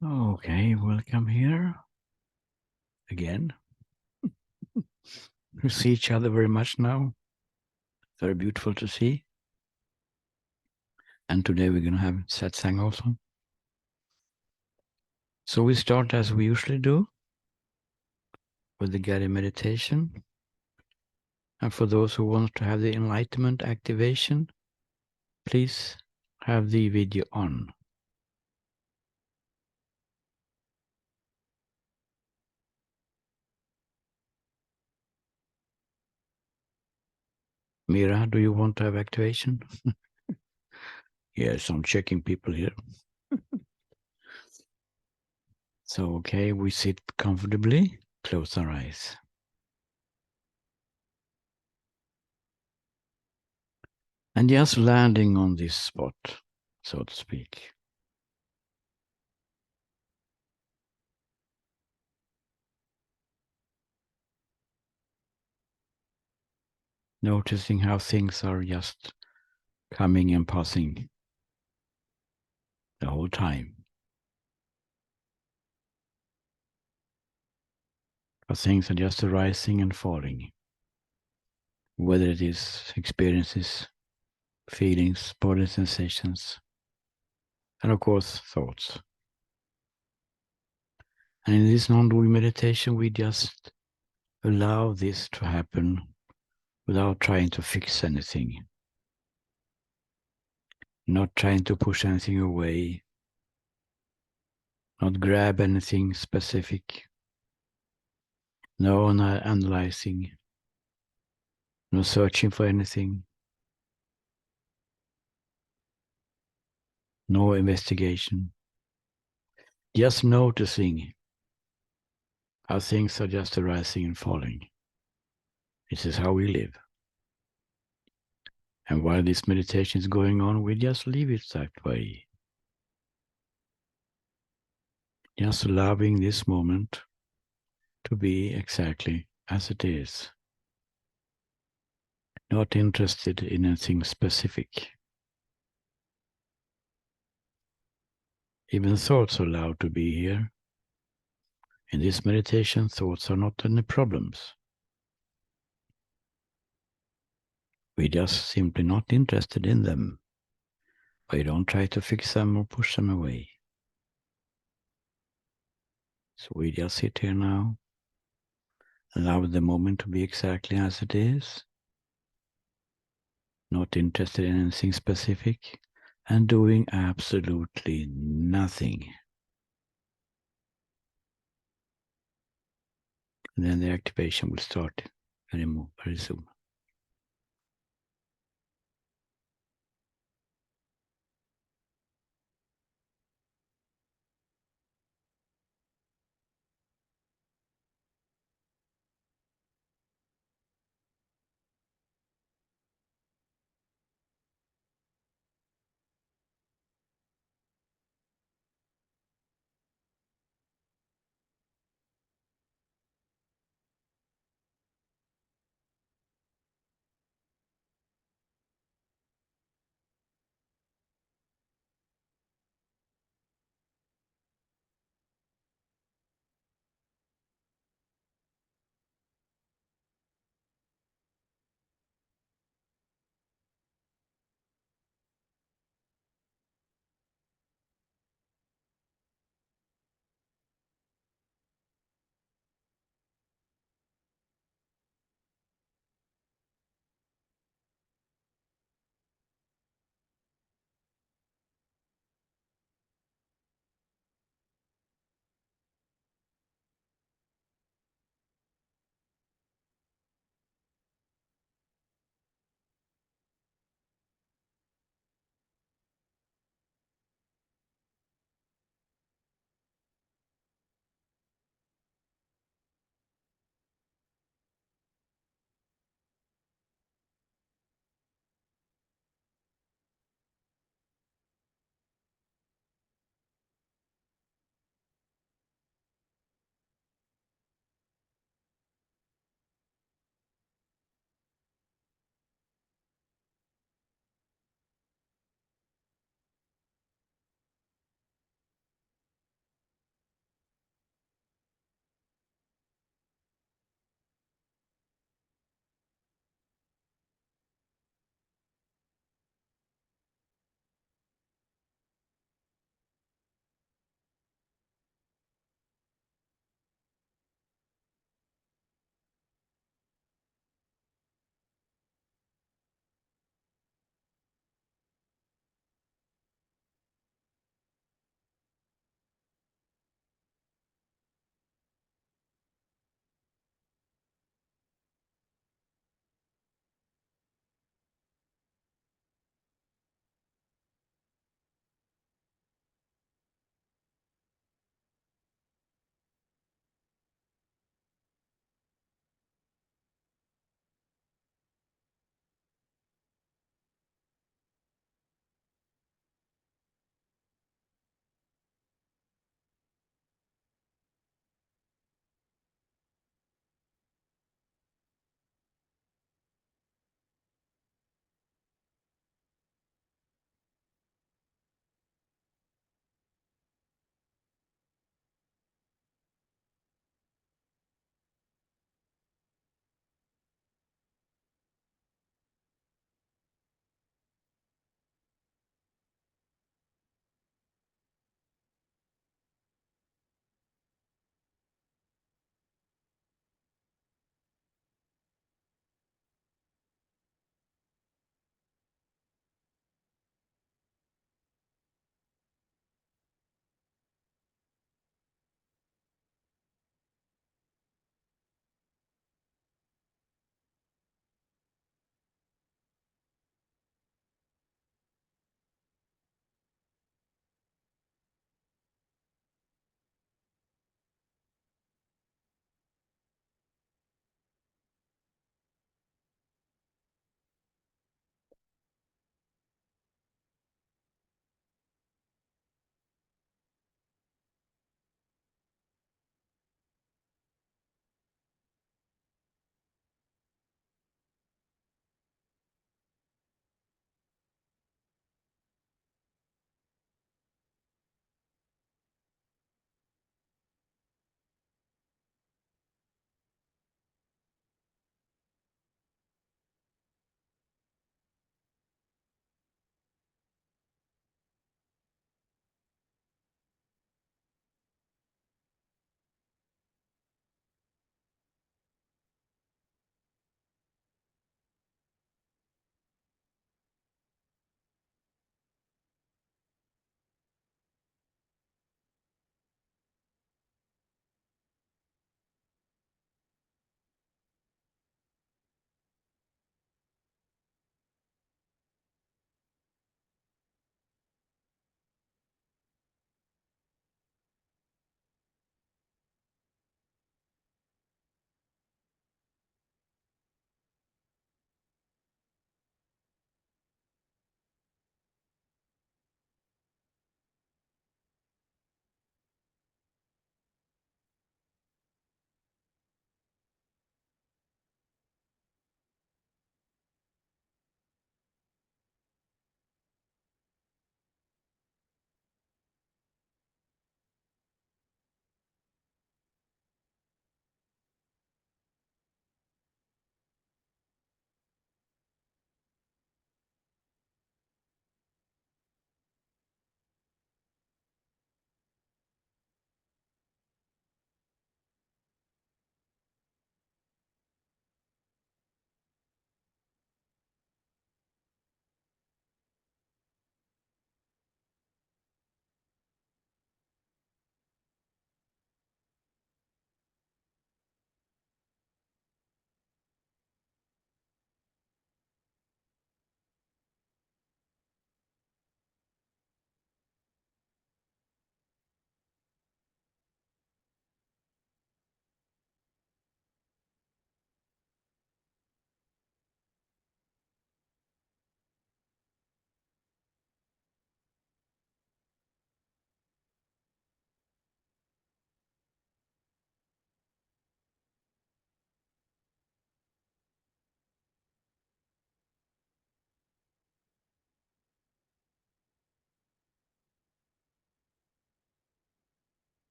Okay, welcome here again. We see each other very much now. Very beautiful to see. And today we're going to have satsang also. So we start as we usually do with the guided meditation. And for those who want to have the enlightenment activation, please have the video on. Mira, do you want to have activation? Yes, I'm checking people here. So, okay, we sit comfortably, close our eyes. And just landing on this spot, so to speak. Noticing how things are just coming and passing the whole time. How things are just arising and falling. Whether it is experiences, feelings, body sensations, and of course, thoughts. And in this non-doing meditation, we just allow this to happen without trying to fix anything, not trying to push anything away, not grab anything specific, no analyzing, no searching for anything, no investigation, just noticing how things are just arising and falling. This is how we live. And while this meditation is going on, we just leave it that way. Just allowing this moment to be exactly as it is. Not interested in anything specific. Even thoughts are allowed to be here. In this meditation, thoughts are not any problems. We're just simply not interested in them. We don't try to fix them or push them away. So we just sit here now, allow the moment to be exactly as it is, not interested in anything specific, and doing absolutely nothing. And then the activation will start very soon.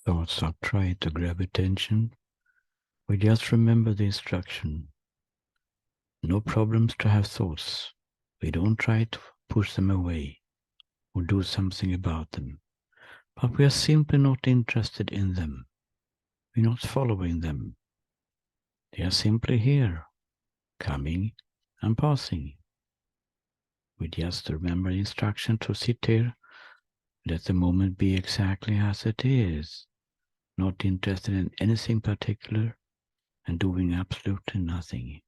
Thoughts stop trying to grab attention. We just remember the instruction. No problems to have thoughts. We don't try to push them away or do something about them, but we are simply not interested in them. We're not following them. They are simply here, coming and passing. We just remember the instruction to sit here, let the moment be exactly as it is, not interested in anything particular and doing absolutely nothing.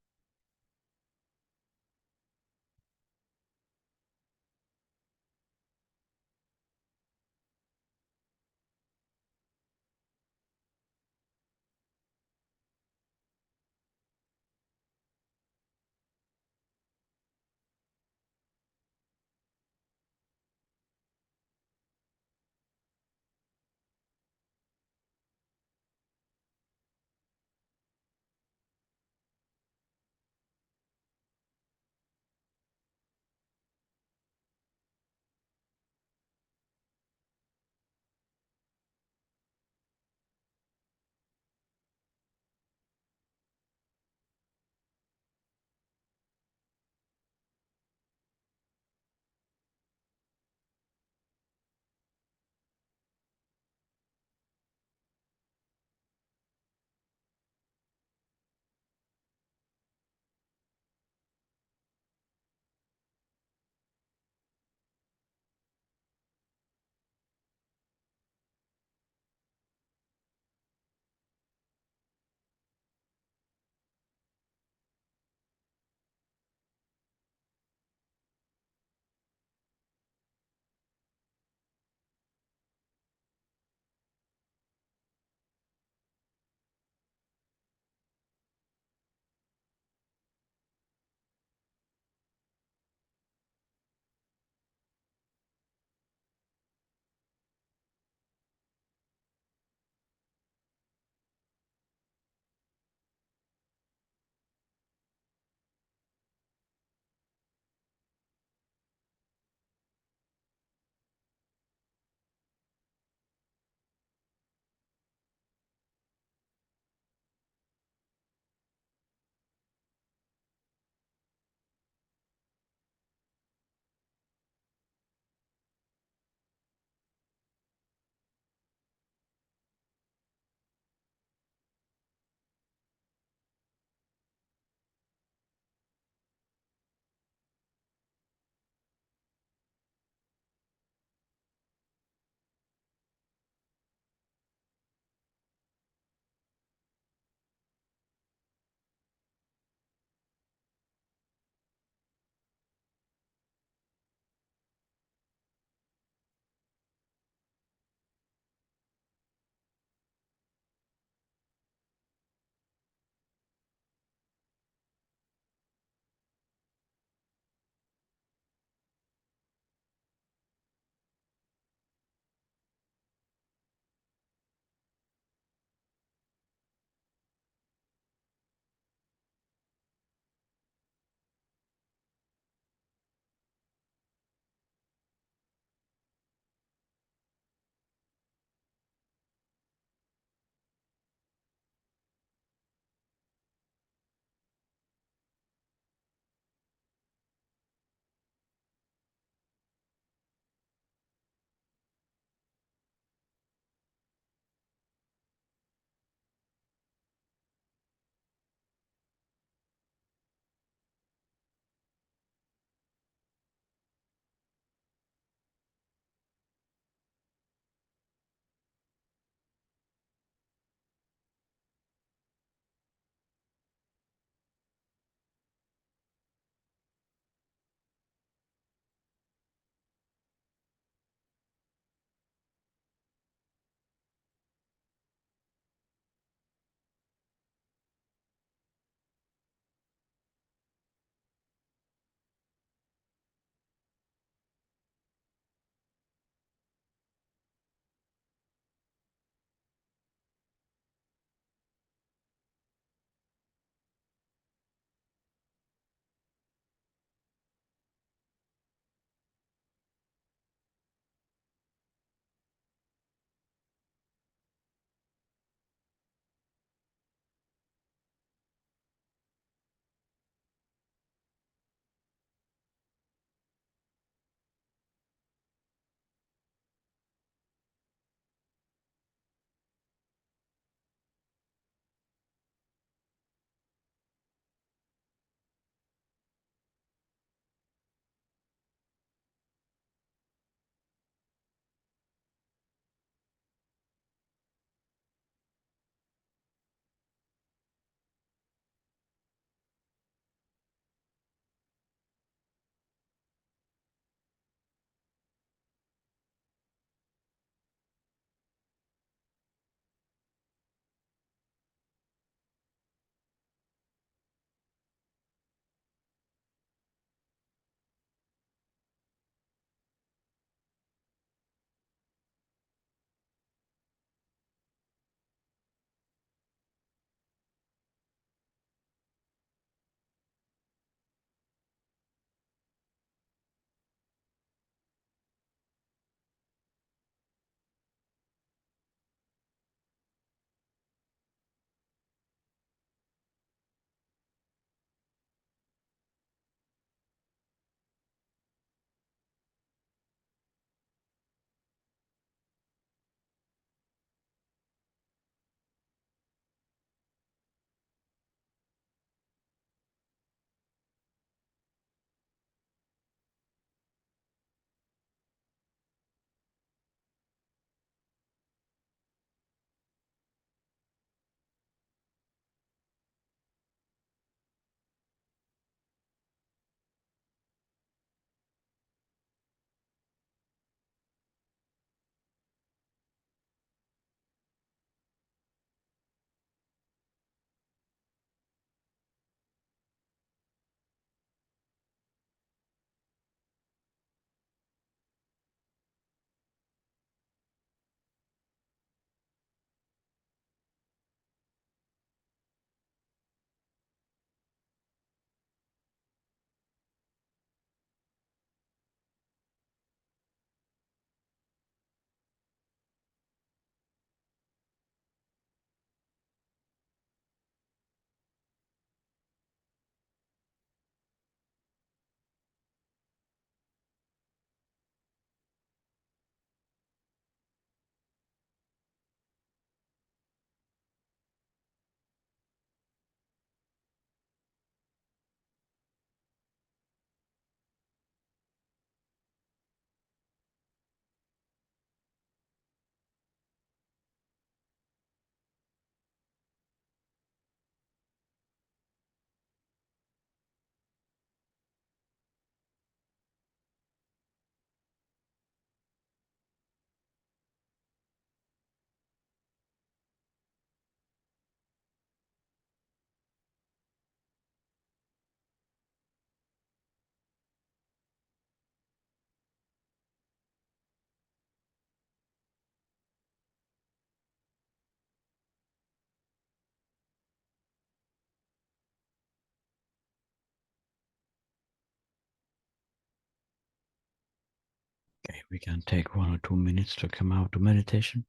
We can take 1 or 2 minutes to come out of meditation.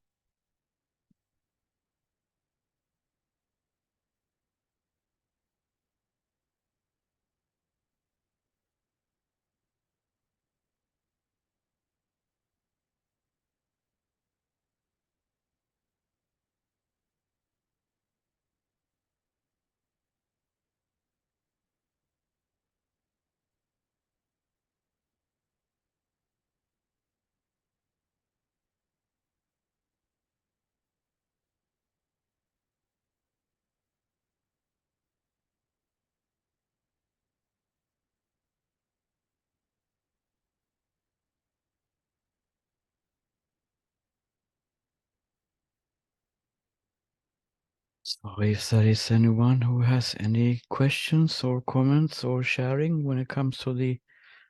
So if there is anyone who has any questions or comments or sharing when it comes to the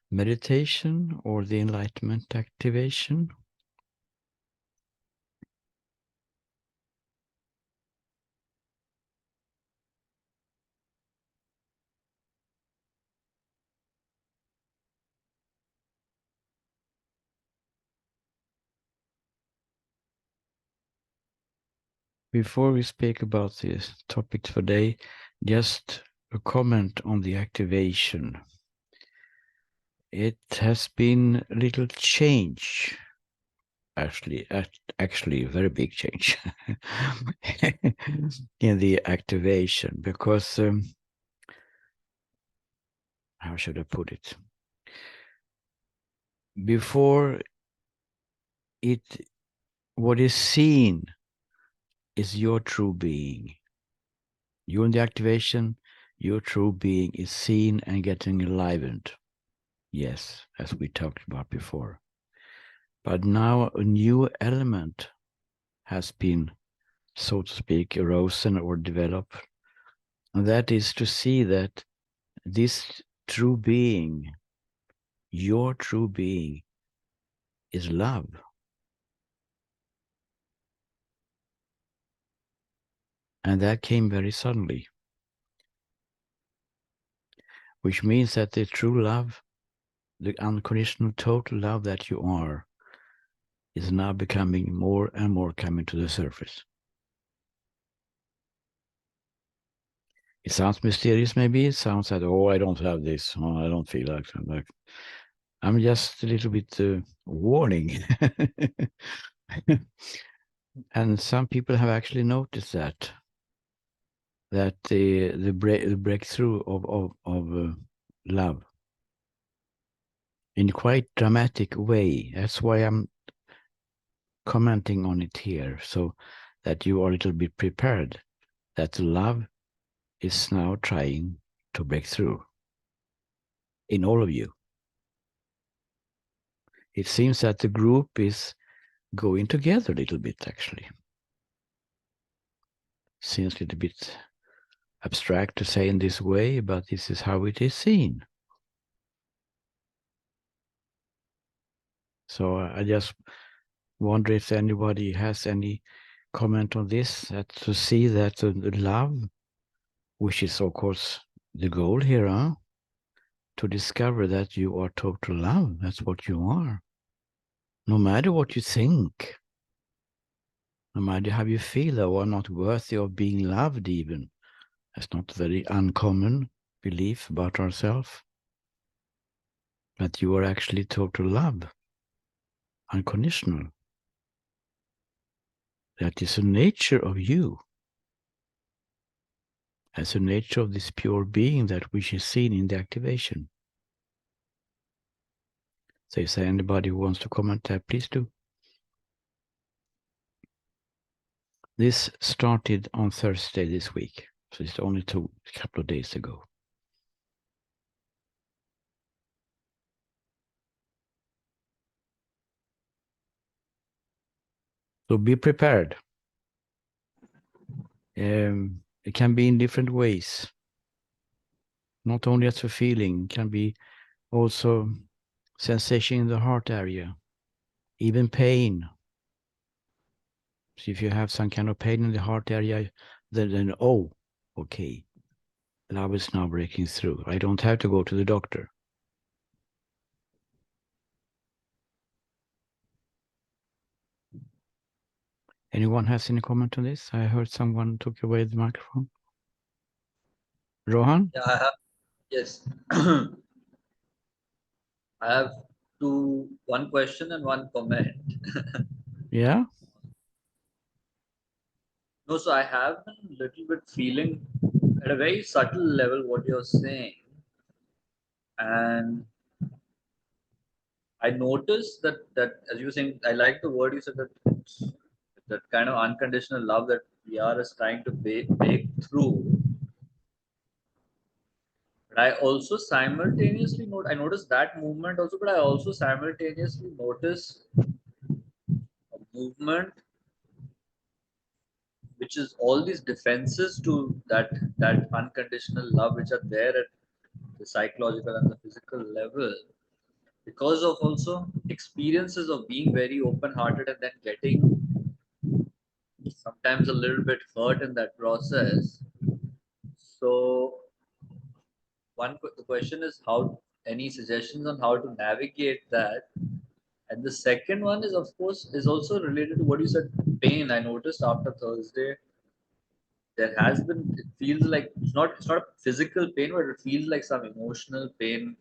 meditation or the enlightenment activation. Before we speak about this topic today, just a comment on the activation. It has been a little change, actually a very big change in the activation, because how should I put it? Before it, what is seen is your true being. You in the activation, your true being is seen and getting enlivened. Yes, as we talked about before. But now a new element has been, so to speak, arisen or developed. And that is to see that this true being, your true being, is love. And that came very suddenly, which means that the true love, the unconditional total love that you are, is now becoming more and more coming to the surface. It sounds mysterious, maybe. It sounds like, oh, I don't have this. Oh, I don't feel like that. I'm just a little bit warning. And some people have actually noticed that the breakthrough of love in quite dramatic way. That's why I'm commenting on it here, so that you are a little bit prepared that love is now trying to break through in all of you. It seems that the group is going together a little bit, actually. Seems a little bit abstract to say in this way, but this is how it is seen. So I just wonder if anybody has any comment on this, that to see that the love, which is of course the goal here, to discover that you are total love. That's what you are. No matter what you think, no matter how you feel, that you are not worthy of being loved even. That's not a very uncommon belief about ourselves. That you are actually total love, unconditional. That is the nature of you. As the nature of this pure being that which is seen in the activation. So if there's anybody who wants to comment there, please do. This started on Thursday this week, so it's only a couple of days ago. So be prepared. It can be in different ways. Not only as a feeling, it can be also sensation in the heart area, even pain. So if you have some kind of pain in the heart area, then oh, okay, love is now breaking through. I don't have to go to the doctor. Anyone has any comment on this? I heard someone took away the microphone. Rohan? Yeah, I have. Yes. I have one question and one comment. Yeah? No, so I have been a little bit feeling at a very subtle level what you're saying. And I noticed that as you were saying, I like the word you said, that kind of unconditional love that VR is trying to break through. But I also simultaneously I noticed that movement also, but I also simultaneously notice a movement which is all these defenses to that unconditional love which are there at the psychological and the physical level, because of also experiences of being very open hearted and then getting sometimes a little bit hurt in that process. So the question is, how, any suggestions on how to navigate that? And the second one is, of course, is also related to what you said, pain. I noticed after Thursday there has been, it feels like it's not physical pain, but it feels like some emotional pain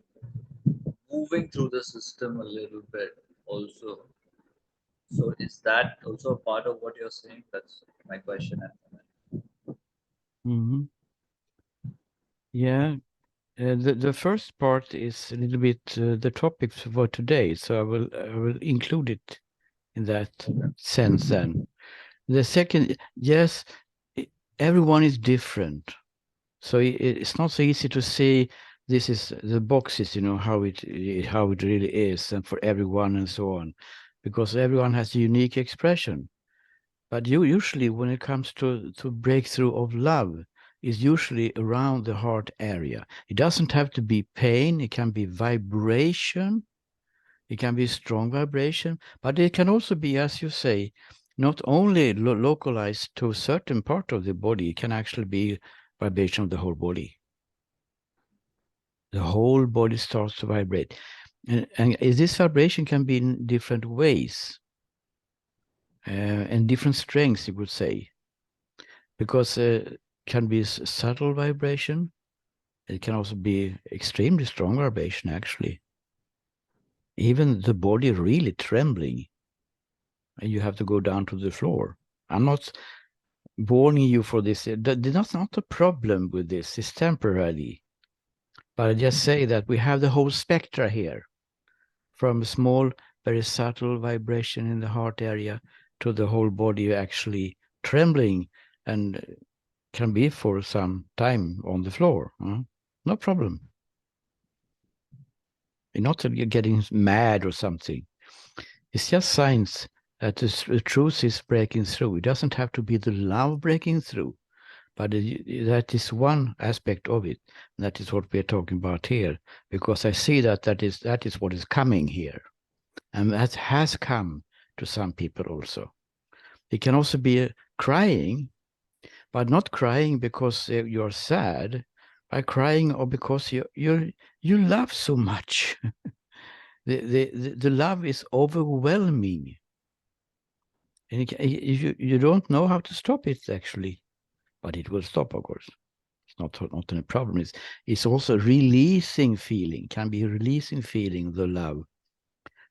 moving through the system a little bit also. So is that also a part of what you're saying? That's my question at the moment. Mm-hmm. Yeah. The first part is a little bit the topic for today, so I will include it in that sense then. The second, yes, everyone is different. So it's not so easy to say this is the boxes, how it really is, and for everyone and so on, because everyone has a unique expression. But you usually, when it comes to breakthrough of love, is usually around the heart area. It doesn't have to be pain. It can be vibration. It can be strong vibration, but it can also be, as you say, not only localized to a certain part of the body. It can actually be vibration of the whole body. The whole body starts to vibrate, and this vibration can be in different ways and different strengths, you would say, because can be subtle vibration. It can also be extremely strong vibration, actually. Even the body really trembling, and you have to go down to the floor. I'm not warning you for this. That's not a problem with this. It's temporarily. But I just say that we have the whole spectra here, from a small, very subtle vibration in the heart area to the whole body actually trembling and can be for some time on the floor. No problem. You're not getting mad or something. It's just signs that the truth is breaking through. It doesn't have to be the love breaking through, but that is one aspect of it. That is what we're talking about here, because I see that is what is coming here, and that has come to some people also. It can also be crying, but not crying because you're sad, but crying or because you love so much. The love is overwhelming, and you don't know how to stop it actually, but it will stop, of course. It's not any problem. It's also releasing feeling, can be a releasing feeling, the love.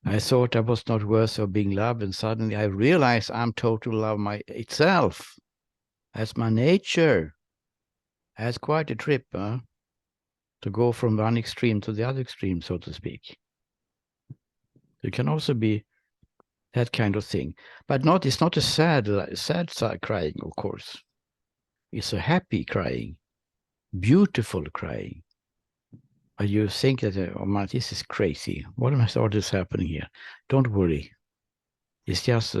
I thought I was not worthy of being loved, and suddenly I realized I'm total love itself. That's my nature. That's quite a trip, huh? To go from one extreme to the other extreme, so to speak. It can also be that kind of thing, but it's not a sad crying, of course. It's a happy crying, beautiful crying. You think that, oh man, this is crazy. What is happening here? Don't worry. It's just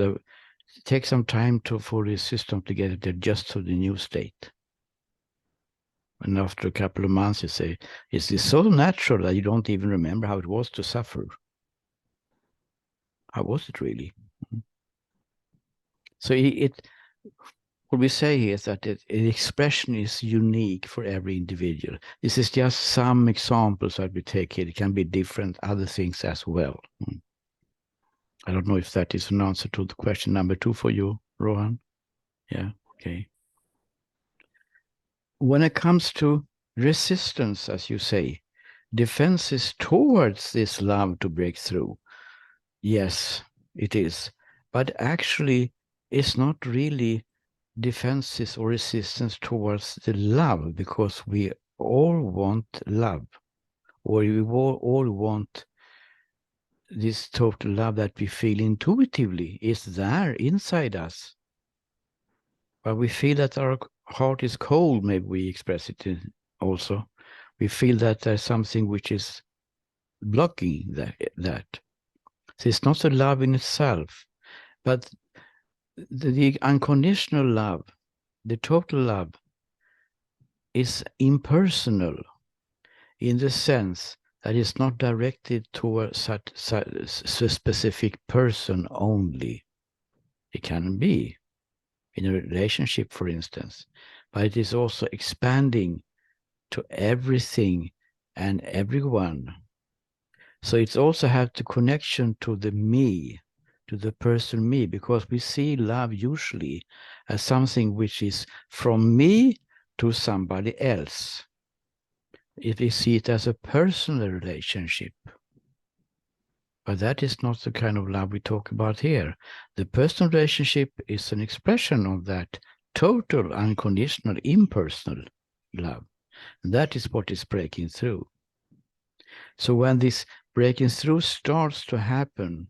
take some time for the system to get it adjust to the new state. And after a couple of months, you say, is this so natural that you don't even remember how it was to suffer? How was it really? So what we say here is that the expression is unique for every individual. This is just some examples that we take here. It can be different other things as well. I don't know if that is an answer to the question number 2 for you. Rohan? Yeah, okay. When it comes to resistance, as you say, defenses towards this love to break through, yes, it is. But actually, it's not really defenses or resistance towards the love, because we all want love, or we all want this total love that we feel intuitively is there inside us. But we feel that our heart is cold, maybe we express it also. We feel that there's something which is blocking that. So it's not the love in itself, but the unconditional love, the total love, is impersonal in the sense that it's not directed toward such a specific person only. It can be in a relationship, for instance, but it is also expanding to everything and everyone. So it's also have the connection to the me, to the person me, because we see love usually as something which is from me to somebody else. If we see it as a personal relationship, but that is not the kind of love we talk about here. The personal relationship is an expression of that total, unconditional, impersonal love. And that is what is breaking through. So when this breaking through starts to happen,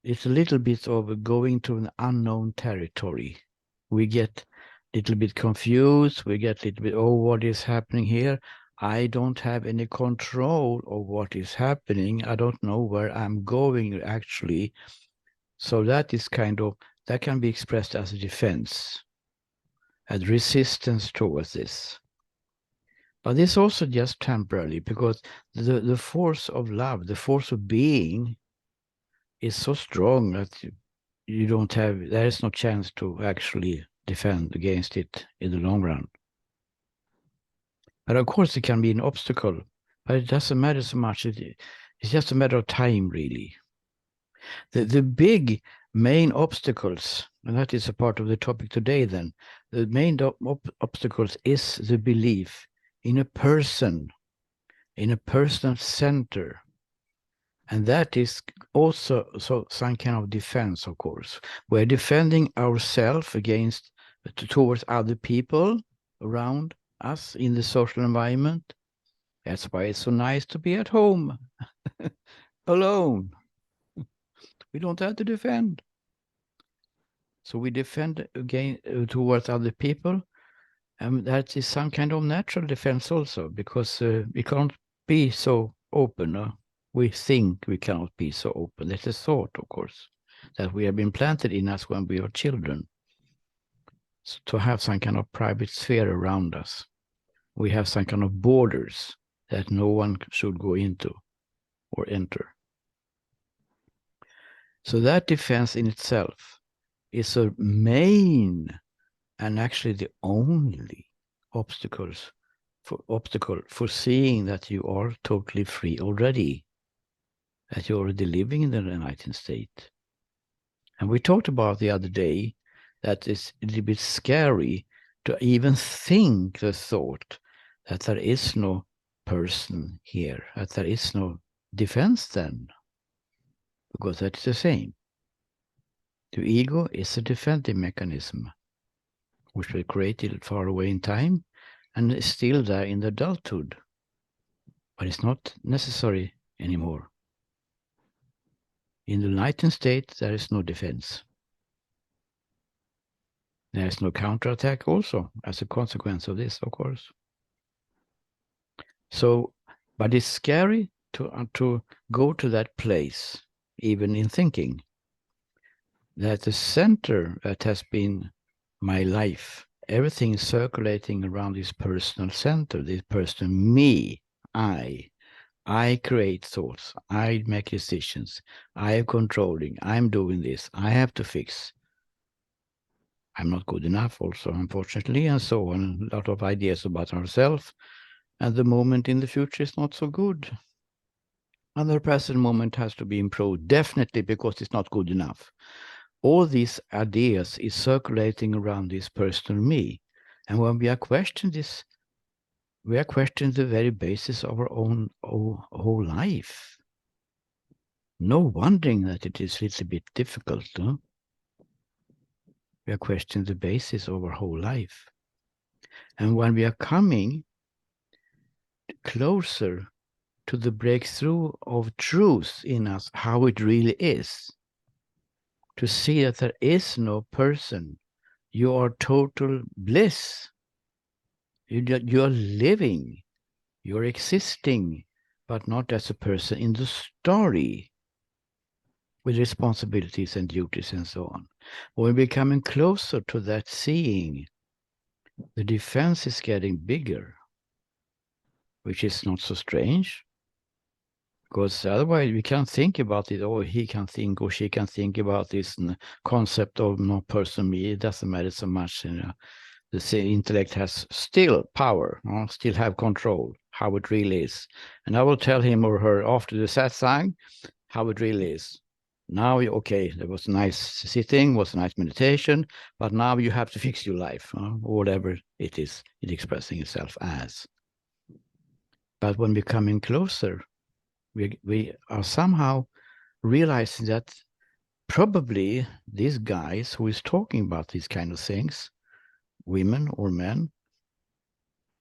it's a little bit of going to an unknown territory. We get a little bit confused. We get a little bit, oh, what is happening here? I don't have any control of what is happening. I don't know where I'm going actually. So that is that can be expressed as a defense, as resistance towards this. But it's also just temporarily, because the force of love, the force of being, is so strong that there is no chance to actually defend against it in the long run. But of course, it can be an obstacle, but it doesn't matter so much. It's just a matter of time, really. The big main obstacles, and that is a part of the topic today then, the main obstacles is the belief in a person, in a personal center. And that is also some kind of defense, of course. We're defending ourselves against, towards other people around us in the social environment. That's why it's so nice to be at home, alone. We don't have to defend. So we defend again towards other people. And that is some kind of natural defense also, because we can't be so open. We think we cannot be so open. That's a thought, of course, that we have been planted in us when we are children. So to have some kind of private sphere around us. We have some kind of borders that no one should go into or enter. So that defense in itself is a main and actually the only obstacle for seeing that you are totally free already, that you're already living in the enlightened state. And we talked about the other day that it's a little bit scary to even think the thought that there is no person here, that there is no defense then, because that's the same. The ego is a defensive mechanism, which was created far away in time and is still there in the adulthood, but it's not necessary anymore. In the enlightened state, there is no defense. There is no counterattack also as a consequence of this, of course. So, but it's scary to go to that place, even in thinking, that the center that has been my life, everything is circulating around this personal center, this person, me, I create thoughts, I make decisions, I am controlling, I'm doing this, I have to fix. I'm not good enough also, unfortunately, and so on. A lot of ideas about ourselves. And the moment in the future is not so good. And the present moment has to be improved, definitely, because it's not good enough. all these ideas is circulating around this personal me. And when we are questioning this, we are questioning the very basis of our own whole life. No wondering that it is a little bit difficult. No? We are questioning the basis of our whole life. And when we are coming closer to the breakthrough of truth in us, how it really is, to see that there is no person, you are total bliss. You're living, you're existing, but not as a person in the story with responsibilities and duties and so on. When we're coming closer to that seeing, the defense is getting bigger, which is not so strange. Because otherwise we can't think about it, or he can think or she can think about this concept of no person me. It doesn't matter so much. The intellect has still power, still have control, how it really is. And I will tell him or her after the satsang how it really is. Now, okay, there was a nice sitting, was a nice meditation, but now you have to fix your life, or whatever it is, it expressing itself as. But when we're coming closer, we are somehow realizing that probably these guys who is talking about these kind of things, women or men,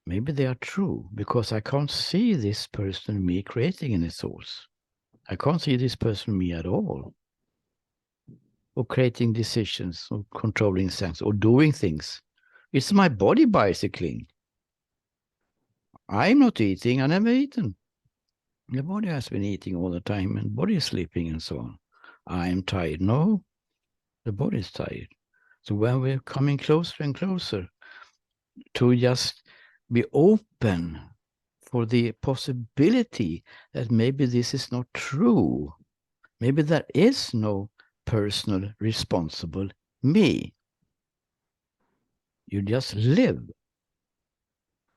maybe they are true, because I can't see this person me creating any thoughts. I can't see this person me at all, or creating decisions, or controlling things, or doing things. It's my body bicycling. I'm not eating, I never eaten. The body has been eating all the time, and body is sleeping and so on. I'm tired. No, the body is tired. So when we're coming closer and closer to just be open for the possibility that maybe this is not true, maybe there is no personal responsible me. You just live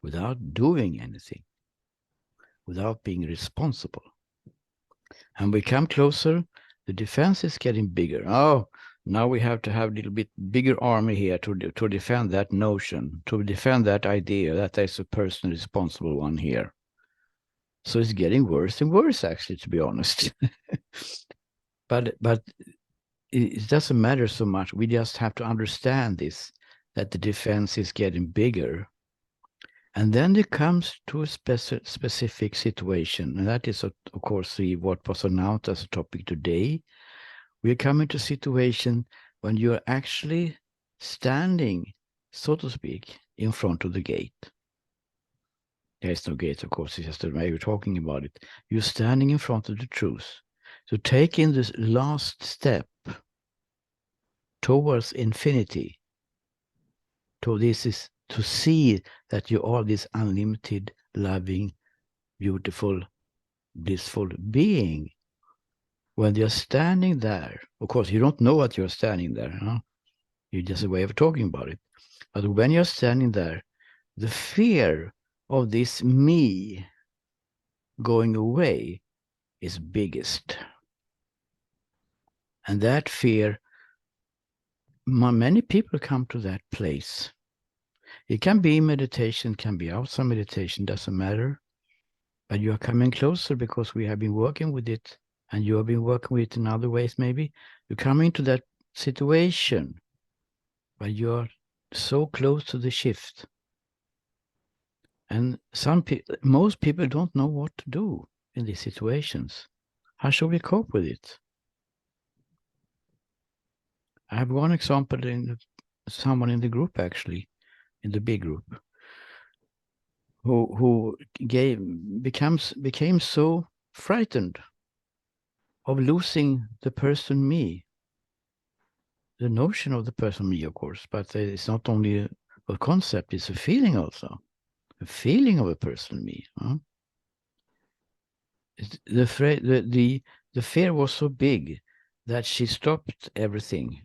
without doing anything, without being responsible. And we come closer, the defense is getting bigger. Oh, now we have to have a little bit bigger army here to defend that notion, to defend that idea that there's a person responsible one here. So it's getting worse and worse, actually, to be honest. but it doesn't matter so much. We just have to understand this, that the defense is getting bigger. And then it comes to a specific situation. And that is, of course, what was announced as a topic today. We're coming to a situation when you're actually standing, so to speak, in front of the gate. There is no gate, of course, it's just the way we're talking about it. You're standing in front of the truth. So take in this last step towards infinity. This is to see that you are this unlimited, loving, beautiful, blissful being. When you're standing there, of course, you don't know what you're standing there. Huh? It's just a way of talking about it. But when you're standing there, the fear of this me going away is biggest. And that fear, many people come to that place. It can be meditation, can be outside meditation, doesn't matter. But you are coming closer because we have been working with it, and you have been working with it in other ways maybe. You're coming to that situation where you are so close to the shift. And most people don't know what to do in these situations. How should we cope with it? I have one example in someone in the group, actually, in the big group, who became so frightened of losing the person me, the notion of the person me, of course, but it's not only a concept, it's a feeling also, a feeling of a person me. Huh? The fear was so big that she stopped everything.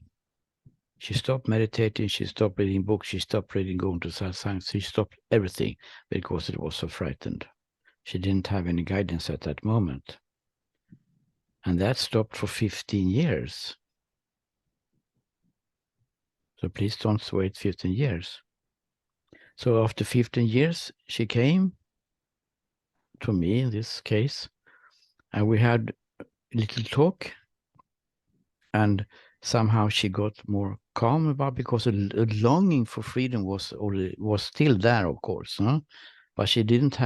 She stopped meditating, she stopped reading books, she stopped reading, going to satsang, she stopped everything because it was so frightened. She didn't have any guidance at that moment. And that stopped for 15 years. So please don't wait 15 years. So after 15 years, she came to me in this case, and we had a little talk, and somehow she got more calm about, because a longing for freedom was still there, of course, huh? But she didn't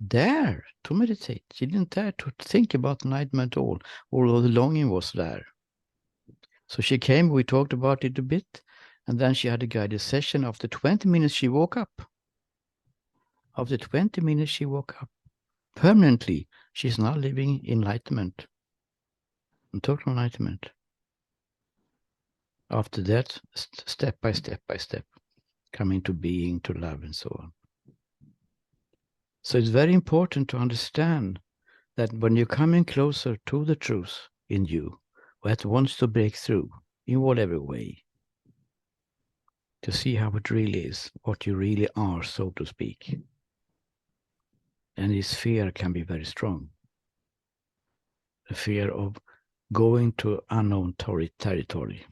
dare to meditate. She didn't dare to think about enlightenment at all, although the longing was there. So she came, we talked about it a bit, and then she had a guided session. After 20 minutes, she woke up. After 20 minutes, she woke up permanently. She's now living enlightenment, total enlightenment. After that, step by step by step, coming to being, to love, and so on. So it's very important to understand that when you're coming closer to the truth in you, that wants to break through in whatever way, to see how it really is, what you really are, so to speak. And this fear can be very strong. The fear of going to unknown territory.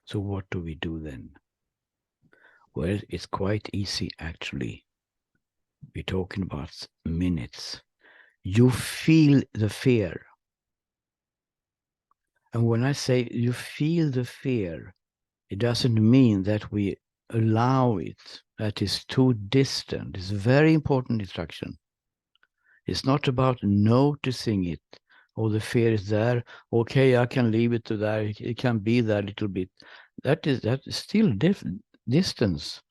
So what do we do then? Well, it's quite easy actually. We're talking about minutes. You feel the fear. And when I say you feel the fear, it doesn't mean that we allow it. That is too distant. It's a very important instruction. It's not about noticing it. Oh, the fear is there. Okay, I can leave it to there. It can be there a little bit. That is still distance.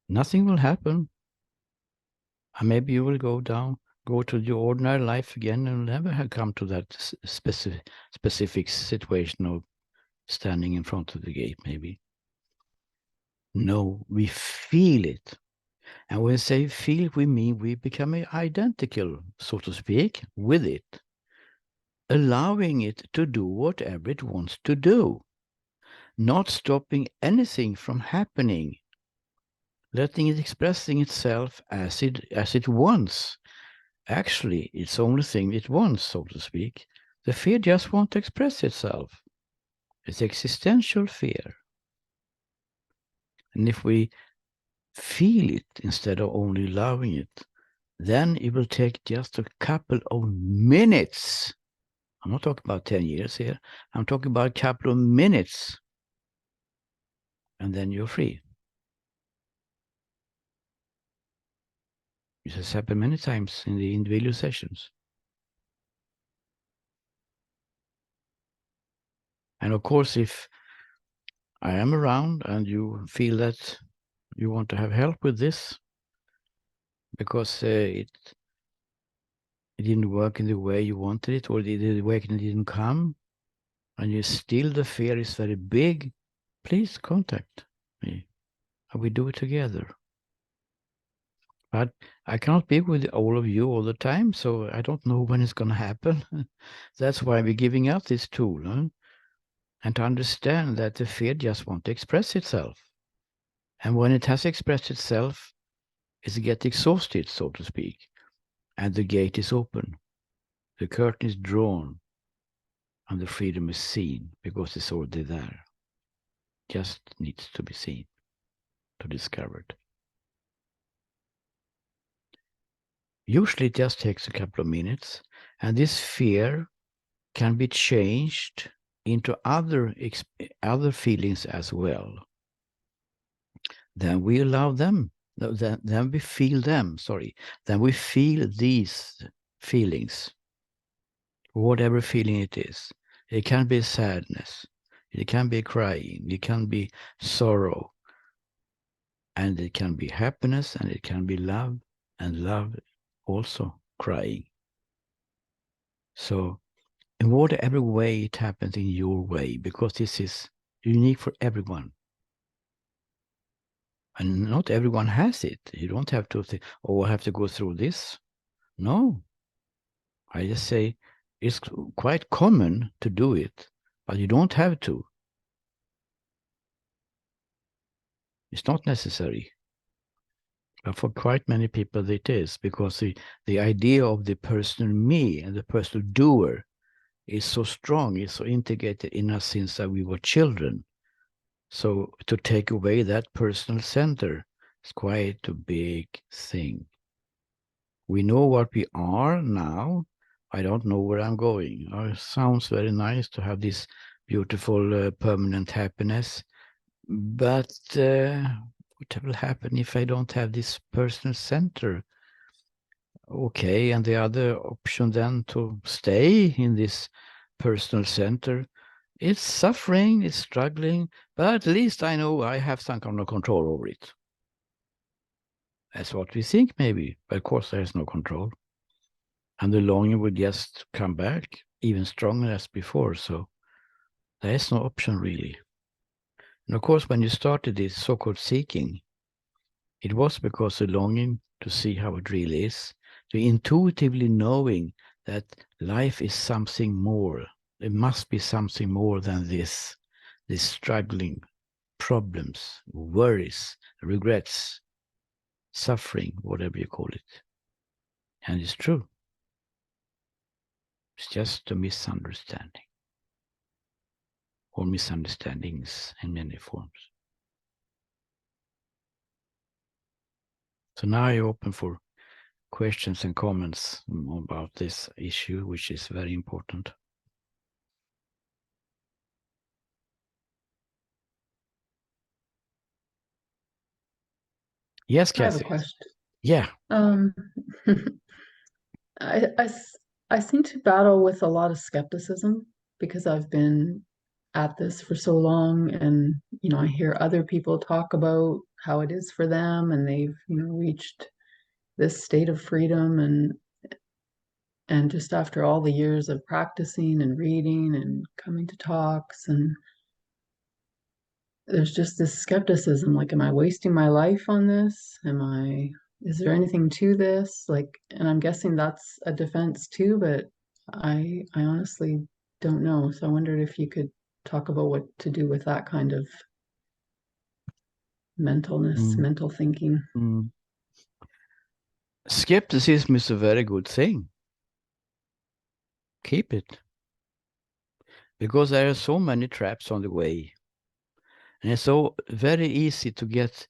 Nothing will happen. And maybe you will go to your ordinary life again, and never have come to that specific situation of standing in front of the gate, maybe. No, we feel it. And when we say feel, we mean we become identical, so to speak, with it, allowing it to do whatever it wants to do, not stopping anything from happening, letting it expressing itself as it wants. Actually, it's the only thing it wants, so to speak. The fear just wants to express itself. It's existential fear. And if we feel it instead of only loving it, then it will take just a couple of minutes. I'm not talking about 10 years here. I'm talking about a couple of minutes. And then you're free. This has happened many times in the individual sessions. And of course, if I am around and you feel that you want to have help with this, because it didn't work in the way you wanted it, or the awakening didn't come, and you still the fear is very big, please contact me, and we do it together. But I cannot be with all of you all the time, so I don't know when it's going to happen. That's why we're giving out this tool, huh? And to understand that the fear just wants to express itself. And when it has expressed itself, it gets exhausted, so to speak, and the gate is open. The curtain is drawn, and the freedom is seen, because it's already there. Just needs to be seen, to discovered. Usually it just takes a couple of minutes, and this fear can be changed into other feelings as well. Then we allow them, then we feel them, then we feel these feelings, whatever feeling it is. It can be sadness, it can be crying, it can be sorrow, and it can be happiness, and it can be love, and love also crying. So in whatever way it happens in your way, because this is unique for everyone. And not everyone has it. You don't have to think, oh, I have to go through this. No. I just say it's quite common to do it, but you don't have to. It's not necessary. But for quite many people it is, because the idea of the personal me and the personal doer is so strong, it's so integrated in us since we were children. So to take away that personal center is quite a big thing. We know what we are now. I don't know where I'm going. It sounds very nice to have this beautiful permanent happiness. But what will happen if I don't have this personal center? Okay, and the other option then to stay in this personal center, it's suffering, it's struggling, but at least I know I have some kind of control over it. That's what we think maybe, but of course there is no control. And the longing would just come back even stronger as before, so there is no option really. And of course when you started this so-called seeking, it was because the longing to see how it really is, to intuitively knowing that life is something more. There must be something more than this struggling, problems, worries, regrets, suffering, whatever you call it. And it's true. It's just a misunderstanding, or misunderstandings in many forms. So now you're open for questions and comments about this issue, which is very important. Yes, I have a Kathy. question. Yeah. Um, I seem to battle with a lot of skepticism because I've been at this for so long, and I hear other people talk about how it is for them, and they've reached this state of freedom, and just after all the years of practicing and reading and coming to talks, and there's just this skepticism, like, am I wasting my life on this? Is there anything to this? Like, and I'm guessing that's a defense too, but I honestly don't know. So I wondered if you could talk about what to do with that kind of mental thinking. Mm. Skepticism is a very good thing. Keep it. Because there are so many traps on the way. And it's so very easy to get,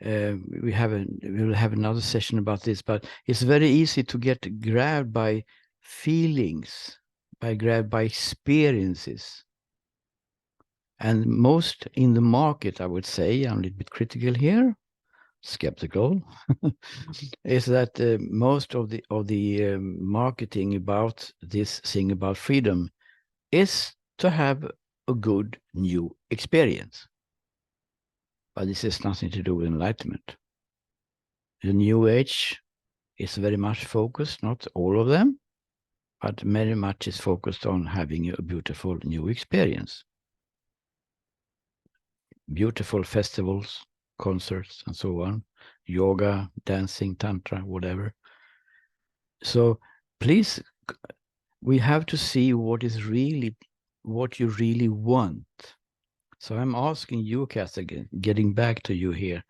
we will have another session about this, but it's very easy to get grabbed by feelings, grabbed by experiences. And most in the market, I would say, I'm a little bit critical here, skeptical, is that most of the marketing about this thing about freedom is to have a good new experience. But this has nothing to do with enlightenment. The New Age is very much focused, not all of them, but very much is focused on having a beautiful new experience. Beautiful festivals, concerts, and so on, yoga, dancing, tantra, whatever. So please, we have to see what you really want. So I'm asking you, Cass, again, getting back to you here.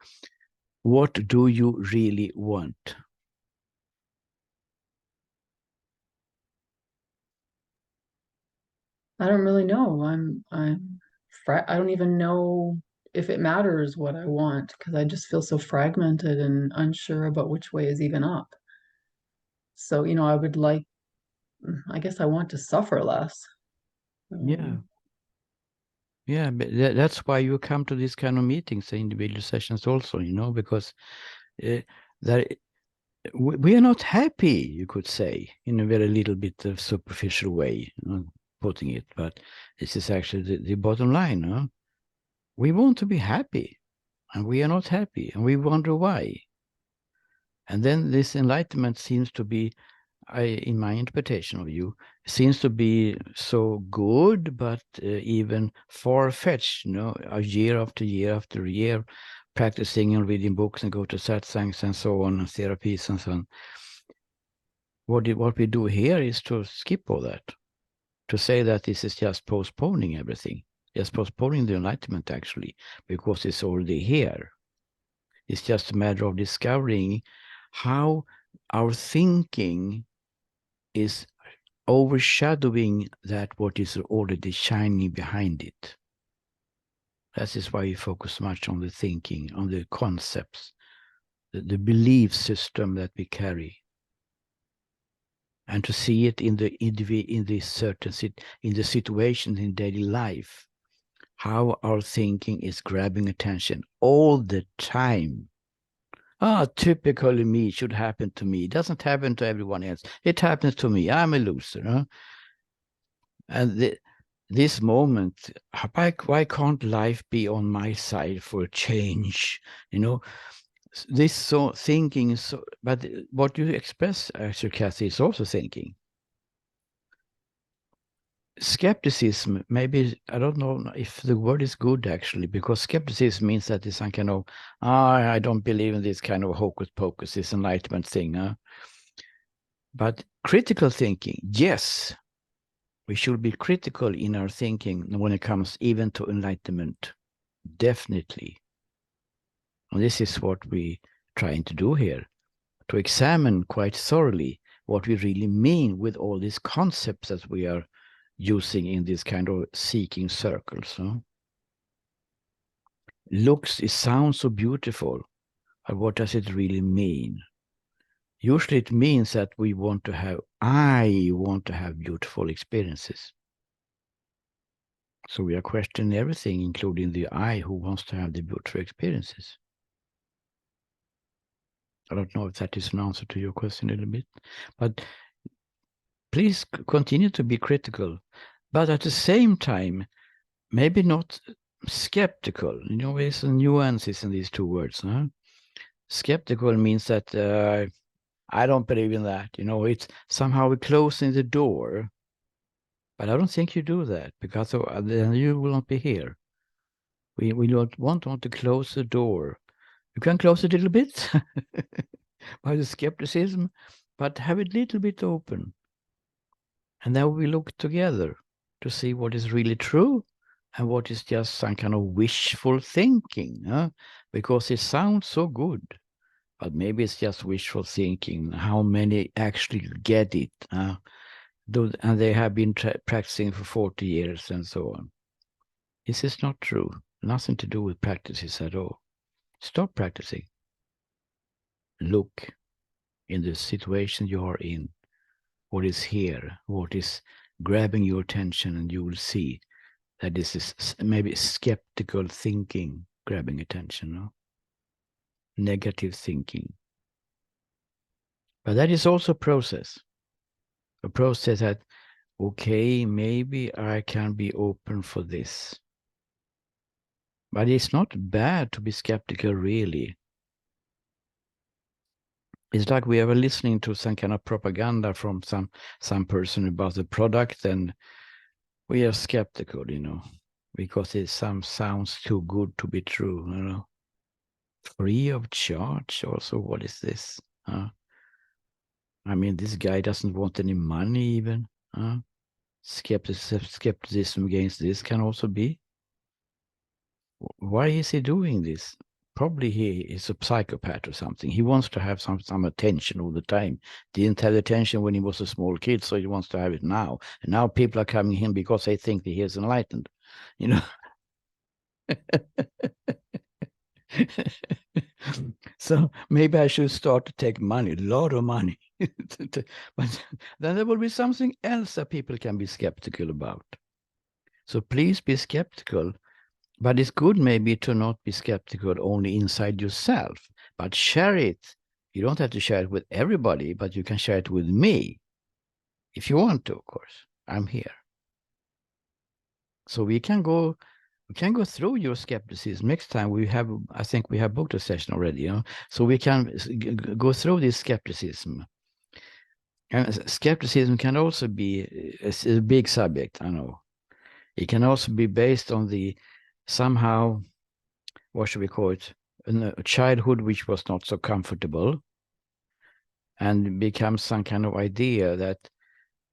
What do you really want? I don't really know. I don't even know if it matters what I want because I just feel so fragmented and unsure about which way is even up. So, I guess I want to suffer less. Yeah. Yeah, but that's why you come to these kind of meetings, the individual sessions also, because there, we are not happy, you could say, in a very little bit of superficial way, putting it, but this is actually the bottom line. We want to be happy, and we are not happy, and we wonder why. And then this enlightenment seems to be, in my interpretation of you, seems to be so good, but even far-fetched, a year after year after year, practicing and reading books and go to satsangs and so on, and therapies and so on. What we do here is to skip all that, to say that this is just postponing everything, just postponing the enlightenment actually, because it's already here. It's just a matter of discovering how our thinking is overshadowing that what is already shining behind it. That is why we focus much on the thinking, on the concepts, the belief system that we carry. And to see it in the situation in daily life, how our thinking is grabbing attention all the time. Typically me, it should happen to me. It doesn't happen to everyone else. It happens to me. I'm a loser. Huh? And this moment, why can't life be on my side for a change? You know, this so thinking is so, but what you express, actually, Kathy, is also thinking. Skepticism, maybe, I don't know if the word is good actually, because skepticism means that it's some kind of, I don't believe in this kind of hocus pocus, this enlightenment thing. Huh? But critical thinking, yes, we should be critical in our thinking when it comes even to enlightenment, definitely. And this is what we're trying to do here, to examine quite thoroughly what we really mean with all these concepts that we are using in this kind of seeking circles. Huh? It sounds so beautiful, but what does it really mean? Usually it means that I want to have beautiful experiences. So we are questioning everything, including the I who wants to have the beautiful experiences. I don't know if that is an answer to your question a little bit, but please continue to be critical, but at the same time, maybe not skeptical. You know, there's some nuances in these two words. Huh? Skeptical means that I don't believe in that. You know, it's somehow we're closing the door. But I don't think you do that, because then you will not be here. We don't want to close the door. You can close it a little bit by the skepticism, but have it a little bit open. And then we look together to see what is really true and what is just some kind of wishful thinking, huh? Because it sounds so good, but maybe it's just wishful thinking. How many actually get it? And they have been practicing for 40 years and so on. This is not true. Nothing to do with practices at all. Stop practicing. Look in the situation you are in. What is here? What is grabbing your attention? And you will see that this is maybe skeptical thinking grabbing attention. No? Negative thinking. But that is also a process. A process that, okay, maybe I can be open for this. But it's not bad to be skeptical, really. It's like we are listening to some kind of propaganda from some person about the product, and we are skeptical, you know, because it sounds too good to be true, you know. Free of charge also, what is this? I mean, this guy doesn't want any money even. Skepticism against this can also be. Why is he doing this? Probably he is a psychopath or something. He wants to have some attention all the time. Didn't have attention when he was a small kid, so he wants to have it now. And now people are coming in because they think that he is enlightened. You know. So maybe I should start to take money, a lot of money. But then there will be something else that people can be skeptical about. So please be skeptical. But it's good maybe to not be skeptical only inside yourself, but share it. You don't have to share it with everybody, but you can share it with me. If you want to, of course. I'm here. So we can go through your skepticism. Next time I think we have booked a session already, you know, so we can go through this skepticism. And skepticism can also be a big subject, I know. It can also be based on the somehow, what should we call it, a childhood which was not so comfortable, and becomes some kind of idea that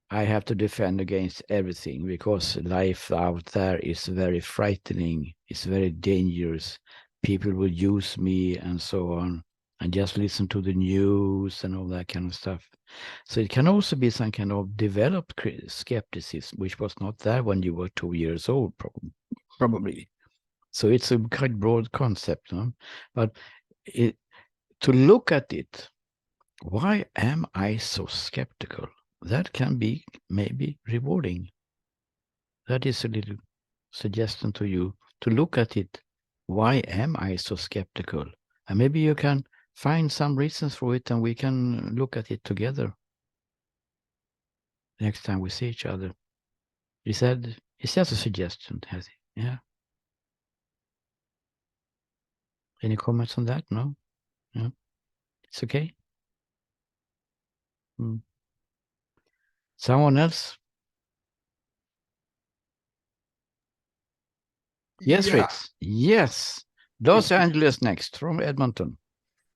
I have to defend against everything because life out there is very frightening, it's very dangerous, people will use me and so on, and just listen to the news and all that kind of stuff. So it can also be some kind of developed skepticism, which was not there when you were 2 years old, probably. So it's a quite broad concept, no? But to look at it, why am I so skeptical? That can be maybe rewarding. That is a little suggestion to you to look at it. Why am I so skeptical? And maybe you can find some reasons for it and we can look at it together next time we see each other. He said, it's just a suggestion, has he? Yeah. Any comments on that? No? Yeah. It's okay. Someone else? Yes, Yeah, Fritz. Yes. Los Angeles next from Edmonton.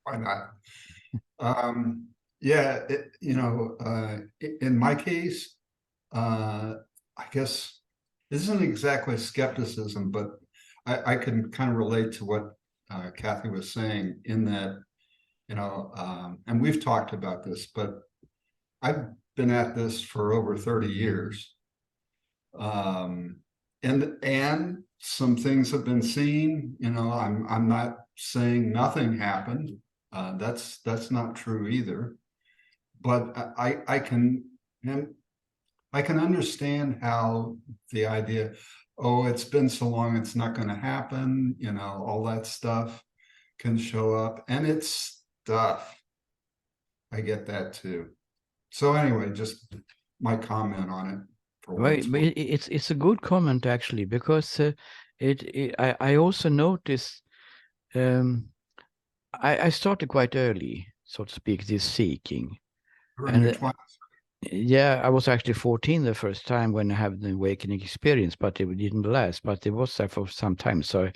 why not? Yeah, in my case, I guess this isn't exactly skepticism, but I can kind of relate to what Kathy was saying in that, and we've talked about this, but I've been at this for over 30 years. And some things have been seen, I'm not saying nothing happened. That's not true either. But I can understand how the idea, oh, it's been so long, it's not going to happen, all that stuff can show up, and it's stuff. I get that too. So anyway, just my comment on it. Right, but it's a good comment actually, because I also noticed I started quite early, so to speak, this seeking. And yeah, I was actually 14 the first time when I had the awakening experience, but it didn't last. But it was there for some time, so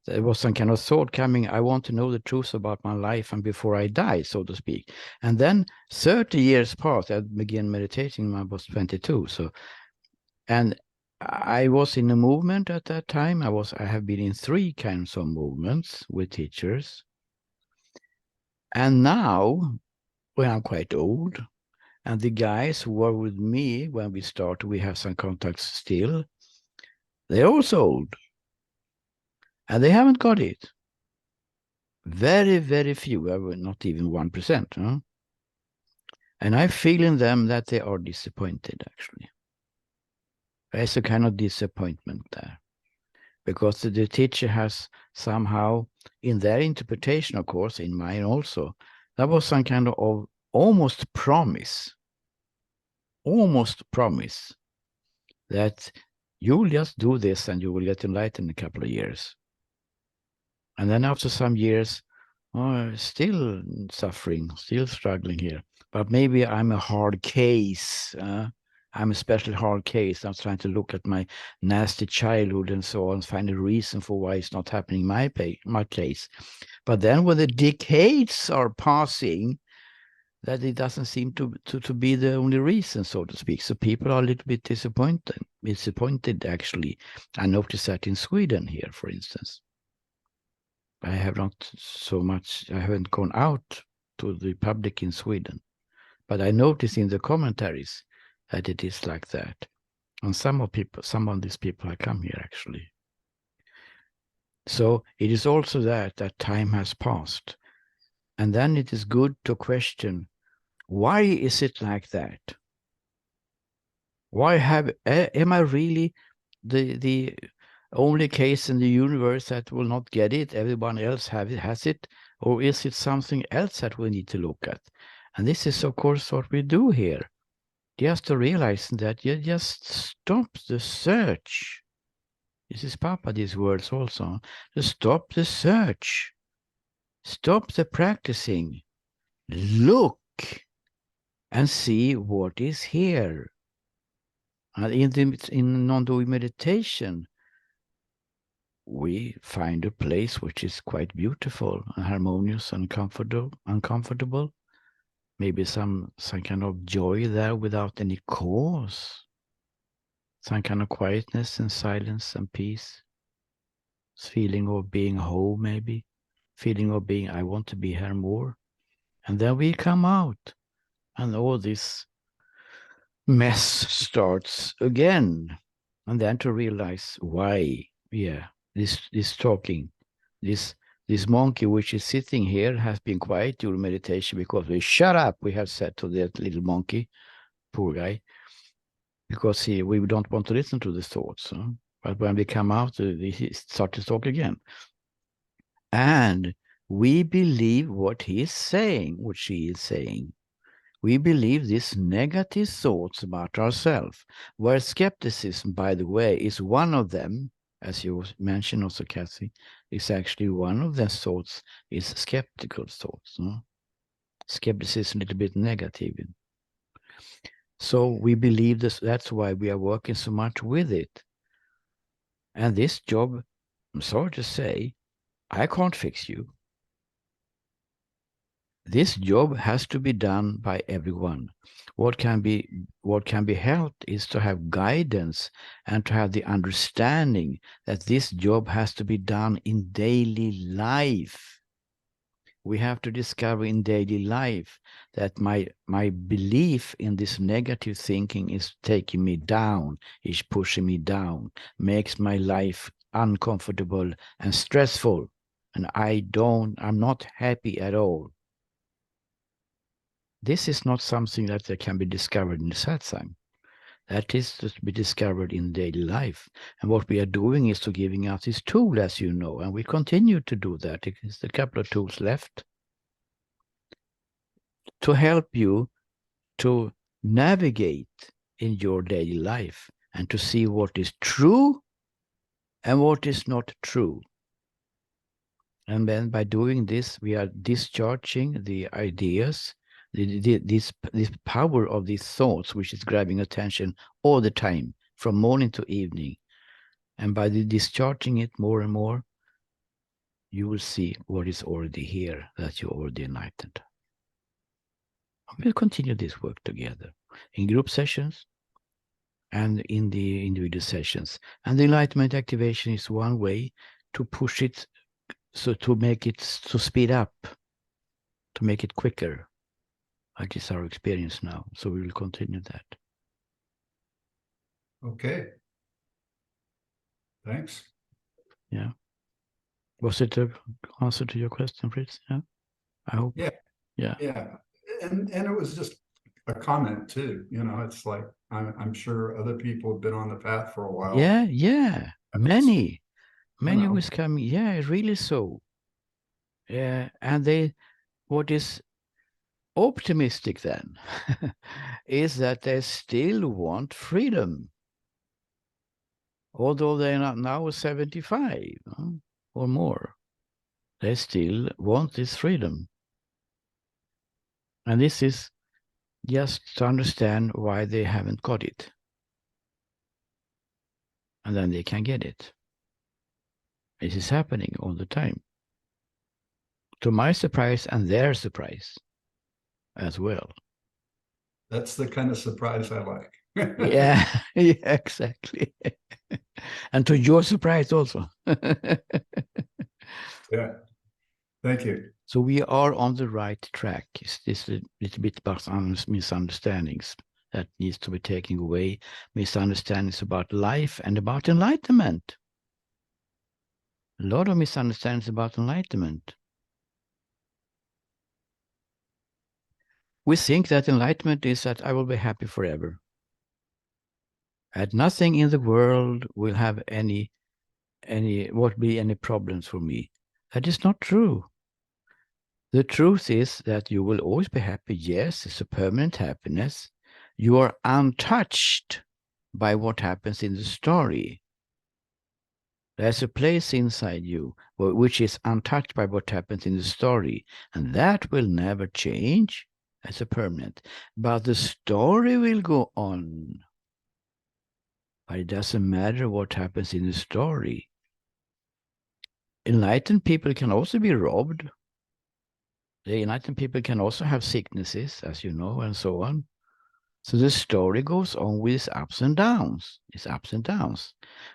there was some kind of thought coming. I want to know the truth about my life and before I die, so to speak. And then 30 years passed. I began meditating when I was 22. So, and I was in a movement at that time. I have been in 3 kinds of movements with teachers. And now, when I'm quite old, and the guys who were with me when we started, we have some contacts still, they're also old. And they haven't got it. Very, very few, not even 1%. Huh? And I feel in them that they are disappointed, actually. There's a kind of disappointment there. Because the teacher has somehow, in their interpretation, of course, in mine also, there was some kind of almost promise that you'll just do this and you will get enlightened in a couple of years. And then after some years, oh, still suffering, still struggling here. But maybe I'm a hard case. I'm a special hard case. I'm trying to look at my nasty childhood and so on, find a reason for why it's not happening in my case. But then when the decades are passing, that it doesn't seem to be the only reason, so to speak. So people are a little bit disappointed actually. I noticed that in Sweden here, for instance. I have not so much, I haven't gone out to the public in Sweden, but I noticed in the commentaries that it is like that. And some of these people have come here actually. So it is also that time has passed. And then it is good to question, why is it like that? Why am I really the only case in the universe that will not get it? Everyone else has it, or is it something else that we need to look at? And this is, of course, what we do here. Just to realize that you just stop the search. This is Papa, these words also. To stop the search. Stop the practicing. Look and see what is here. And in non-doing meditation, we find a place which is quite beautiful and harmonious and comfortable. Maybe some kind of joy there without any cause. Some kind of quietness and silence and peace. Feeling of being home, maybe. Feeling of being, I want to be here more. And then we come out and all this mess starts again. And then to realize why, yeah, this talking. This monkey which is sitting here has been quiet during meditation because we shut up, we have said to that little monkey, poor guy, because we don't want to listen to the thoughts. Huh? But when we come out, he starts to talk again. And we believe what he is saying, what she is saying. We believe these negative thoughts about ourselves, where skepticism, by the way, is one of them, as you mentioned also, Kathy, is actually one of the thoughts, is skeptical thoughts. No? Skepticism is a little bit negative. So we believe this, that's why we are working so much with it. And this job, I'm sorry to say, I can't fix you. This job has to be done by everyone. What can be helped is to have guidance and to have the understanding that this job has to be done in daily life. We have to discover in daily life that my belief in this negative thinking is taking me down, is pushing me down, makes my life uncomfortable and stressful. And I'm not happy at all. This is not something that can be discovered in the satsang. That is to be discovered in daily life. And what we are doing is to giving out this tool, as you know, and we continue to do that. There's a couple of tools left to help you to navigate in your daily life and to see what is true and what is not true. And then by doing this, we are discharging the ideas, this power of these thoughts, which is grabbing attention all the time, from morning to evening. And by discharging it more and more, you will see what is already here, that you're already enlightened. We'll continue this work together in group sessions and in the individual sessions. And the enlightenment activation is one way to push it, so to make it, to speed up, to make it quicker. Like is our experience now. So we will continue that. Okay. Thanks. Yeah. Was it an answer to your question, Fritz? Yeah. I hope. Yeah. Yeah. Yeah. And it was just a comment too. You know, it's like I'm sure other people have been on the path for a while. Yeah, yeah. Many know. was coming. Yeah, really so. Yeah. And what is optimistic then is that they still want freedom. Although they're not now 75 or more, they still want this freedom. And this is just to understand why they haven't got it. And then they can get it. This is happening all the time. To my surprise and their surprise as well. That's the kind of surprise I like. Yeah, yeah, exactly. And to your surprise also. Yeah. Thank you. So we are on the right track. It's just a little bit about misunderstandings that needs to be taken away. Misunderstandings about life and about enlightenment. A lot of misunderstandings about enlightenment. We think that enlightenment is that I will be happy forever. And nothing in the world will have any problems for me. That is not true. The truth is that you will always be happy. Yes, it's a permanent happiness. You are untouched by what happens in the story. There's a place inside you which is untouched by what happens in the story, and that will never change as a permanent. But the story will go on. But it doesn't matter what happens in the story. Enlightened people can also be robbed. The enlightened people can also have sicknesses, as you know, and so on. So the story goes on with its ups and downs. Its ups and downs.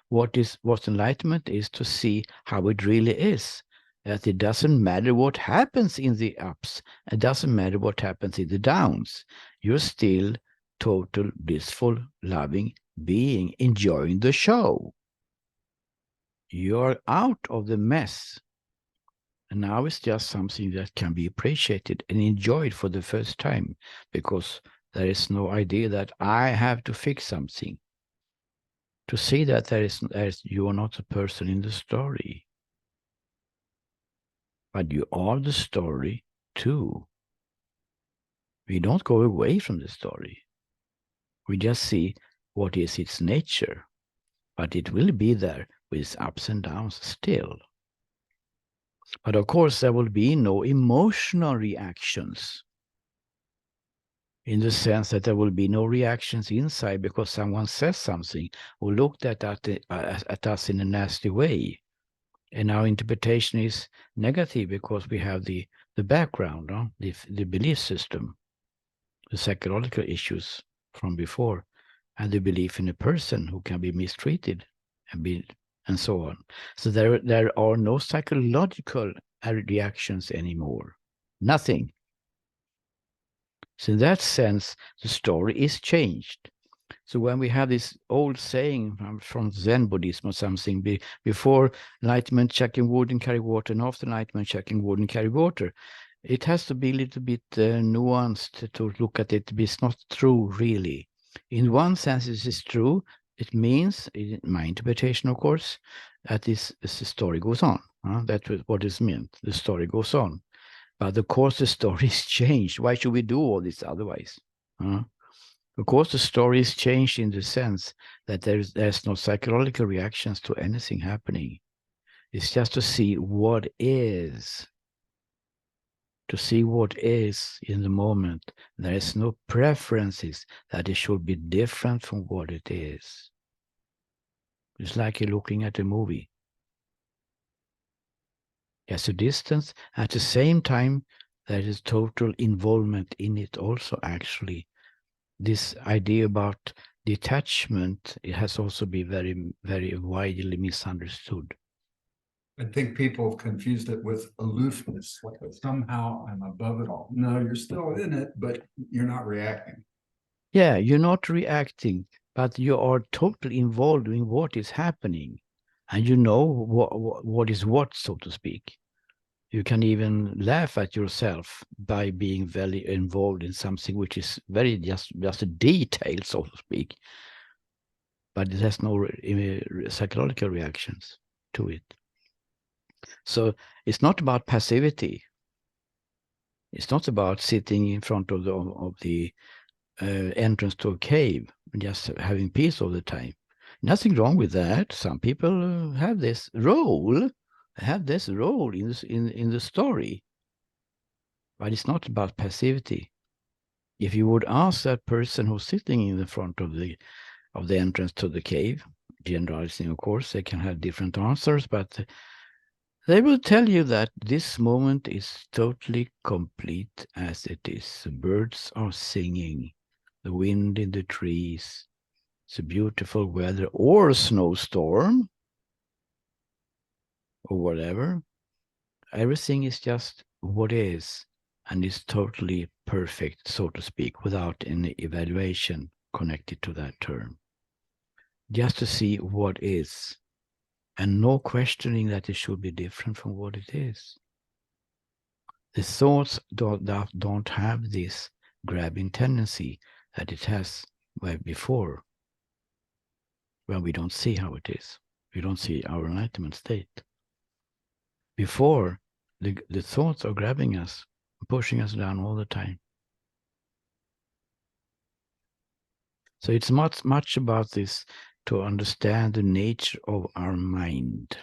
What's enlightenment is to see how it really is. That it doesn't matter what happens in the ups. It doesn't matter what happens in the downs. You're still total, blissful, loving being, enjoying the show. You're out of the mess. And now it's just something that can be appreciated and enjoyed for the first time, because there is no idea that I have to fix something. To see that you are not a person in the story, but you are the story too. We don't go away from the story. We just see what is its nature, but it will be there with its ups and downs still. But of course, there will be no emotional reactions, in the sense that there will be no reactions inside because someone says something or looked at us in a nasty way. And our interpretation is negative because we have the background, the belief system, the psychological issues from before, and the belief in a person who can be mistreated and so on. So there are no psychological reactions anymore. Nothing. So in that sense, the story is changed. So when we have this old saying from Zen Buddhism or something, before enlightenment checking wood and carry water, and after enlightenment checking wood and carry water, it has to be a little bit nuanced to look at it. It's not true, really. In one sense, it is true. It means, in my interpretation, of course, that the story goes on. That's what is meant. The story goes on. But of course, the story is changed. Why should we do all this otherwise? Of course, the story is changed in the sense that there's no psychological reactions to anything happening. It's just to see what is. To see what is in the moment. There is no preferences that it should be different from what it is. It's like you're looking at a movie. There's a distance. At the same time, there is total involvement in it also, actually. This idea about detachment, it has also been very, very widely misunderstood. I think people have confused it with aloofness, like somehow I'm above it all. No, you're still in it, but you're not reacting. Yeah, you're not reacting, but you are totally involved in what is happening. And you know what is what, so to speak. You can even laugh at yourself by being very involved in something which is very just a detail, so to speak. But it has no psychological reactions to it. So it's not about passivity. It's not about sitting in front of the entrance to a cave and just having peace all the time. Nothing wrong with that. Some people have this role in the story, but it's not about passivity. If you would ask that person who's sitting in the front of the entrance to the cave, generalizing, of course, they can have different answers, but they will tell you that this moment is totally complete as it is. The birds are singing, the wind in the trees, it's a beautiful weather or a snowstorm or whatever. Everything is just what is and is totally perfect, so to speak, without any evaluation connected to that term. Just to see what is, and no questioning that it should be different from what it is. The thoughts don't have this grabbing tendency that it has before, when we don't see how it is. We don't see our enlightenment state. Before, the thoughts are grabbing us, pushing us down all the time. So it's much about this, to understand the nature of our mind,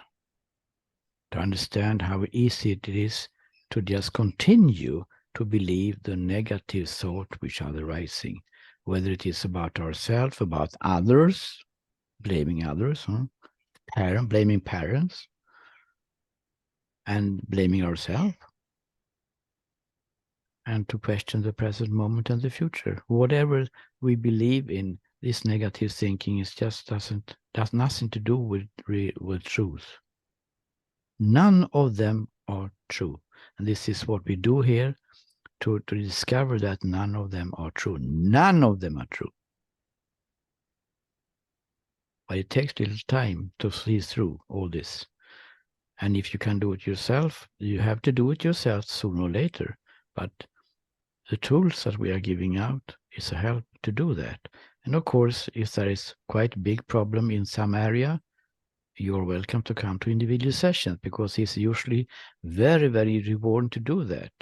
to understand how easy it is to just continue to believe the negative thought which are arising, whether it is about ourselves, about others, blaming others, blaming parents, and blaming ourselves, and to question the present moment and the future. Whatever we believe in, this negative thinking does nothing to do with truth. None of them are true. And this is what we do here, to discover that none of them are true. None of them are true. But it takes a little time to see through all this. And if you can do it yourself, you have to do it yourself sooner or later. But the tools that we are giving out is a help to do that. And of course, if there is quite a big problem in some area, you're welcome to come to individual sessions, because it's usually very, very rewarding to do that.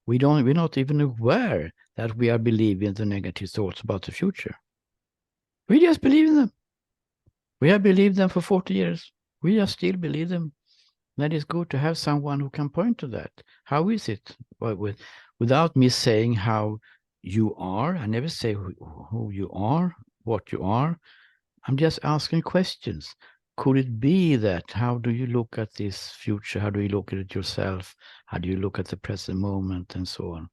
We're not even aware that we are believing the negative thoughts about the future. We just believe in them. We have believed them for 40 years. We just still believe them. That is good to have someone who can point to that. How is it? Without me saying how you are, I never say who you are, what you are. I'm just asking questions. Could it be that? How do you look at this future? How do you look at it yourself? How do you look at the present moment, and so on?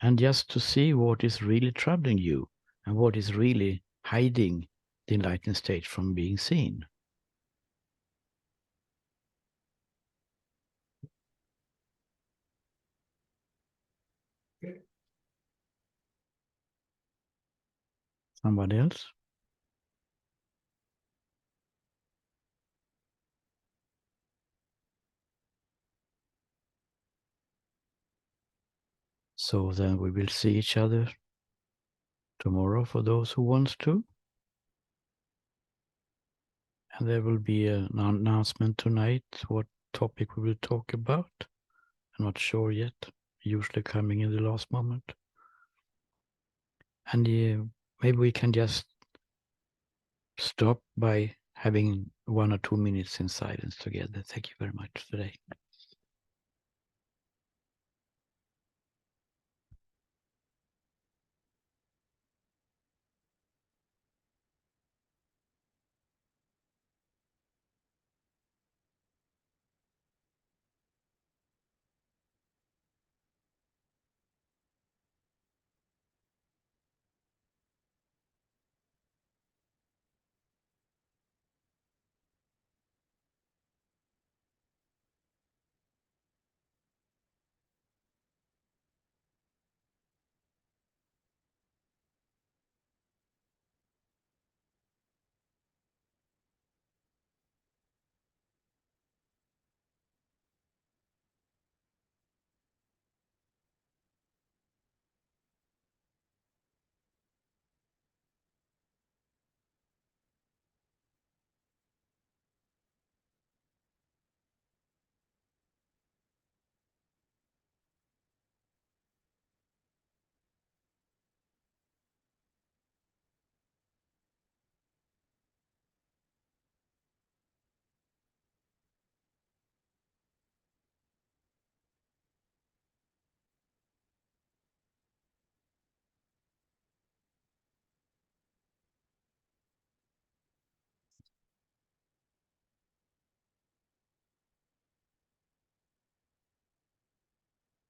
And just to see what is really troubling you and what is really hiding the enlightened state from being seen. Somebody else? So then we will see each other tomorrow for those who wants to. And there will be an announcement tonight what topic we will talk about. I'm not sure yet, usually coming in the last moment. And maybe we can just stop by having 1 or 2 minutes in silence together. Thank you very much today.